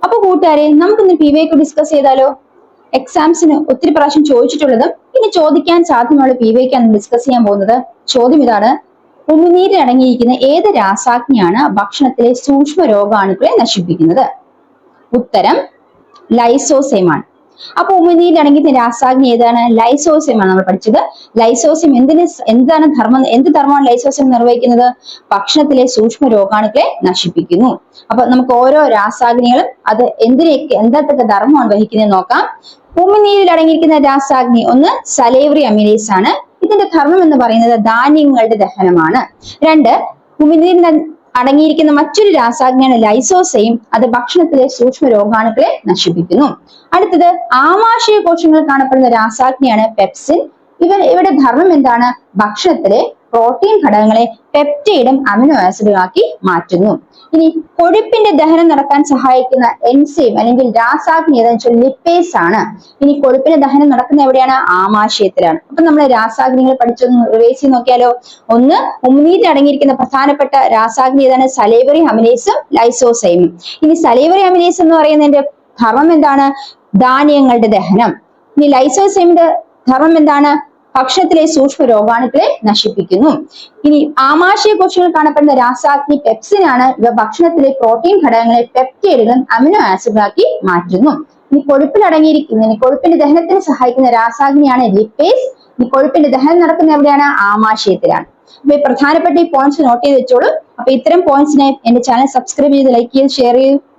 അപ്പൊ കൂട്ടുകാരെ, നമുക്കിന്ന് PVQ ഡിസ്കസ് ചെയ്താലോ? എക്സാംസിന് ഒത്തിരി പ്രാവശ്യം ചോദിച്ചിട്ടുള്ളതും ഇനി ചോദിക്കാൻ സാധ്യതയുള്ള PVQ ആണ് ഡിസ്കസ് ചെയ്യാൻ പോകുന്നത്. ചോദ്യം ഇതാണ്: ഉമിനീരിൽ അടങ്ങിയിരിക്കുന്ന ഏത് രാസാഗ്നിയാണ് ഭക്ഷണത്തിലെ സൂക്ഷ്മ രോഗാണുക്കളെ നശിപ്പിക്കുന്നത്? ഉത്തരം ലൈസോസൈം ആണ്. അപ്പൊ ഉമിനീരിൽ അടങ്ങിയിരിക്കുന്ന രാസാഗ്നി ഏതാണ്? ലൈസോസൈം ആണ് നമ്മൾ പഠിച്ചത്. ലൈസോസൈം എന്താണ് ധർമ്മം? എന്ത് ധർമ്മമാണ് ലൈസോസൈം നിർവഹിക്കുന്നത്? ഭക്ഷണത്തിലെ സൂക്ഷ്മ രോഗാണുക്കളെ നശിപ്പിക്കുന്നു. അപ്പൊ നമുക്ക് ഓരോ രാസാഗ്നികളും അത് എന്തൊക്കെ ധർമ്മമാണ് വഹിക്കുന്നത് നോക്കാം. ഉമിനീരിൽ അടങ്ങിയിരിക്കുന്ന രാസാഗ്നി ഒന്ന് സലൈവറി അമിലേസ് ആണ്. ഇതിന്റെ ധർമ്മം എന്ന് പറയുന്നത് ധാന്യങ്ങളുടെ ദഹനമാണ്. രണ്ട്, ഉമിനീരിൽ അടങ്ങിയിരിക്കുന്ന മറ്റൊരു രാസാഗ്നിയാണ് ലൈസോസൈം. അത് ഭക്ഷണത്തിലെ സൂക്ഷ്മ രോഗാണുക്കളെ നശിപ്പിക്കുന്നു. അടുത്തത് ആമാശയ കോശങ്ങളിൽ കാണപ്പെടുന്ന രാസാഗ്നിയാണ് പെപ്സിൻ. ഇവിടെ ധർമ്മം എന്താണ്? ഭക്ഷണത്തിലെ പ്രോട്ടീൻ ഘടകങ്ങളെ പെപ്റ്റൈഡും അമിനോ ആസിഡും ആക്കി മാറ്റുന്നു. ഇനി കൊഴുപ്പിന്റെ ദഹനം നടക്കാൻ സഹായിക്കുന്ന എൻസൈം അല്ലെങ്കിൽ രാസാഗ്നി ഏതാണെന്ന് വെച്ചാൽ ലിപ്പേസ് ആണ്. ഇനി കൊഴുപ്പിന്റെ ദഹനം നടക്കുന്ന എവിടെയാണ്? ആമാശയത്തിലാണ്. അപ്പൊ നമ്മൾ രാസാഗ്നികൾ പഠിച്ചൊന്ന് റിവൈസ് ചെയ്ത് നോക്കിയാലോ? ഒന്ന്, ഉമിനീരിൽ അടങ്ങിയിരിക്കുന്ന പ്രധാനപ്പെട്ട രാസാഗ്നി ഏതാണ്? സലൈവറി അമിലേസും ലൈസോസൈമും. ഇനി സലൈവറി അമിലേസ് എന്ന് പറയുന്നതിന്റെ ധർമ്മം എന്താണ്? ധാന്യങ്ങളുടെ ദഹനം. ഇനി ലൈസോസൈമിന്റെ ധർമ്മം എന്താണ്? ഭക്ഷണത്തിലെ സൂക്ഷ്മ രോഗാണുക്കളെ നശിപ്പിക്കുന്നു. ഇനി ആമാശയ കോശങ്ങളിൽ കാണപ്പെടുന്ന രാസാഗ്നി പെപ്സിൻ ആണ്. ഇവ ഭക്ഷണത്തിലെ പ്രോട്ടീൻ ഘടകങ്ങളെ പെപ്റ്റൈഡുകളും അമിനോ ആസിഡുകളാക്കി മാറ്റുന്നു. ഇനി കൊഴുപ്പിന്റെ ദഹനത്തിന് സഹായിക്കുന്ന രാസാഗ്നിയാണ് ലിപ്പേസ്. ഈ കൊഴുപ്പിന്റെ ദഹനം നടക്കുന്ന എവിടെയാണ്? ആമാശയത്തിലാണ്. അപ്പൊ ഈ പ്രധാനപ്പെട്ട ഈ പോയിന്റ്സ് നോട്ട് ചെയ്ത് വെച്ചോളൂ. അപ്പൊ ഇത്തരം പോയിന്റ്സിനായി എന്റെ ചാനൽ സബ്സ്ക്രൈബ് ചെയ്ത് ലൈക്ക് ചെയ്ത് ഷെയർ ചെയ്യൂ.